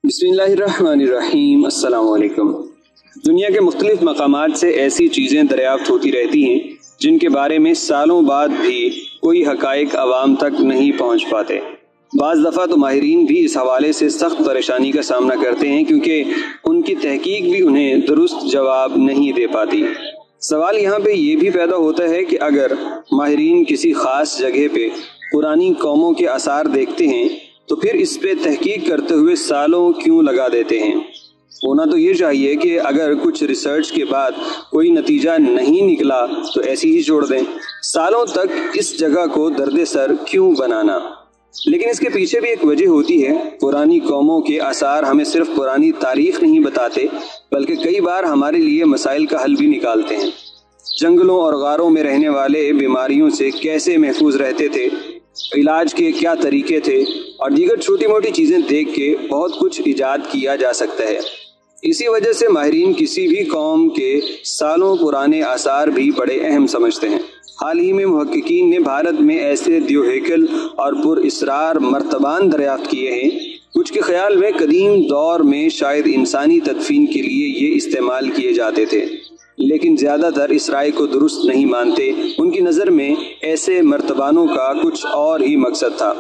बिस्मिल्लाहिर्रहमानिर्रहीम। अस्सलाम वालेकुम। दुनिया के मुख्तलिफ मकामात से ऐसी चीज़ें दरियाफ्त होती रहती हैं जिनके बारे में सालों बाद भी कोई हक़ाइक़ अवाम तक नहीं पहुँच पाते। बाज़ दफ़ा तो माहिरीन भी इस हवाले से सख्त परेशानी का सामना करते हैं क्योंकि उनकी तहकीक भी उन्हें दुरुस्त जवाब नहीं दे पाती। सवाल यहाँ पे ये भी पैदा होता है कि अगर माहिरीन किसी ख़ास जगह पे पुरानी कौमों के आसार देखते हैं तो फिर इस पे तहकीक करते हुए सालों क्यों लगा देते हैं। होना तो ये चाहिए कि अगर कुछ रिसर्च के बाद कोई नतीजा नहीं निकला तो ऐसी ही छोड़ दें। सालों तक इस जगह को दर्द सर क्यों बनाना। लेकिन इसके पीछे भी एक वजह होती है। पुरानी कौमों के आसार हमें सिर्फ पुरानी तारीख नहीं बताते बल्कि कई बार हमारे लिए मसाइल का हल भी निकालते हैं। जंगलों और गारों में रहने वाले बीमारियों से कैसे महफूज रहते थे, इलाज के क्या तरीके थे और दीगर छोटी मोटी चीज़ें देख के बहुत कुछ इजाद किया जा सकता है। इसी वजह से माहिरीन किसी भी कौम के सालों पुराने आसार भी बड़े अहम समझते हैं। हाल ही में मुहक्किकीन ने भारत में ऐसे द्योहेकल और पुरअसरार मर्तबान दरियाफ्त किए हैं। कुछ के ख्याल में कदीम दौर में शायद इंसानी तदफीन के लिए ये इस्तेमाल किए जाते थे, लेकिन ज़्यादातर इस राय को दुरुस्त नहीं मानते। उनकी नज़र में ऐसे मर्तबानों का कुछ और ही मकसद था।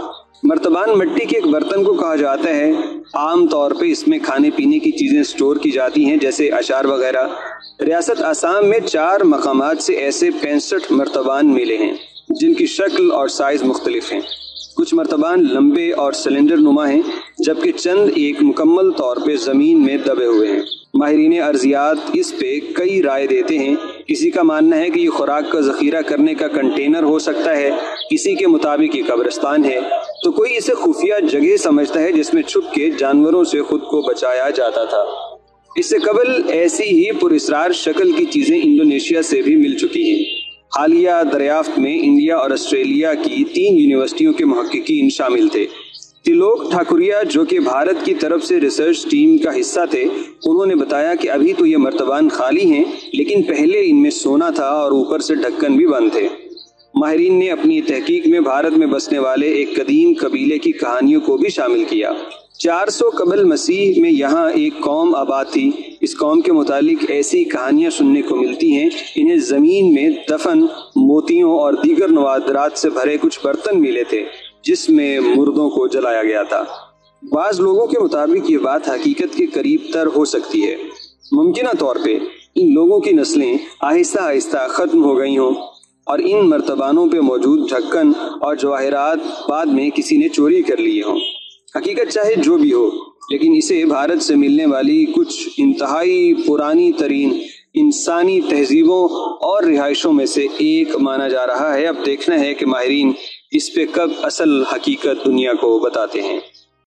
मर्तबान मिट्टी के एक बर्तन को कहा जाता है। आम तौर पे इसमें खाने पीने की चीज़ें स्टोर की जाती हैं जैसे अचार वगैरह। रियासत आसाम में 4 मकामात से ऐसे 65 मर्तबान मिले हैं जिनकी शक्ल और साइज़ मुख्तलिफ हैं। कुछ मर्तबान लंबे और सिलेंडर नुमा हैं जबकि चंद एक मुकम्मल तौर पे ज़मीन में दबे हुए हैं। माहिरीन अर्जियात इस पे कई राय देते हैं। किसी का मानना है कि ये खुराक का ज़ख़ीरा करने का कंटेनर हो सकता है, किसी के मुताबिक ये कब्रिस्तान है, तो कोई इसे खुफिया जगह समझता है जिसमें छुप के जानवरों से खुद को बचाया जाता था। इससे कबल ऐसी ही पुरअसरार शक्ल की चीज़ें इंडोनेशिया से भी मिल चुकी हैं। हालिया दरियाफ्त में इंडिया और ऑस्ट्रेलिया की 3 यूनिवर्सिटियों के मुहक्किकीन शामिल थे। त्रिलोक ठाकुरिया जो कि भारत की तरफ से रिसर्च टीम का हिस्सा थे, उन्होंने बताया कि अभी तो ये मर्तबान खाली हैं लेकिन पहले इनमें सोना था और ऊपर से ढक्कन भी बंद थे। माहिरीन ने अपनी तहकीक में भारत में बसने वाले एक कदीम कबीले की कहानियों को भी शामिल किया। 400 कबल मसीह में यहाँ एक कौम आबाद थी। इस कौम के मुतालिक ऐसी कहानियाँ सुनने को मिलती हैं। इन्हें ज़मीन में दफन मोतियों और दीगर नवादरात से भरे कुछ बर्तन मिले थे जिसमें मुर्दों को जलाया गया था। बाज़ लोगों के मुताबिक ये बात हकीकत के करीब तर हो सकती है। मुमकिन तौर पे इन लोगों की नस्लें आहिस्ता आहिस्ता ख़त्म हो गई हों और इन मर्तबानों पे मौजूद ढक्कन और जवाहरात बाद में किसी ने चोरी कर लिए हों। हकीकत चाहे जो भी हो, लेकिन इसे भारत से मिलने वाली कुछ इंतहाई पुरानी तरीन इंसानी तहजीबों और रिहाइशों में से एक माना जा रहा है। अब देखना है कि माहिरीन इस पे कब असल हकीकत दुनिया को बताते हैं।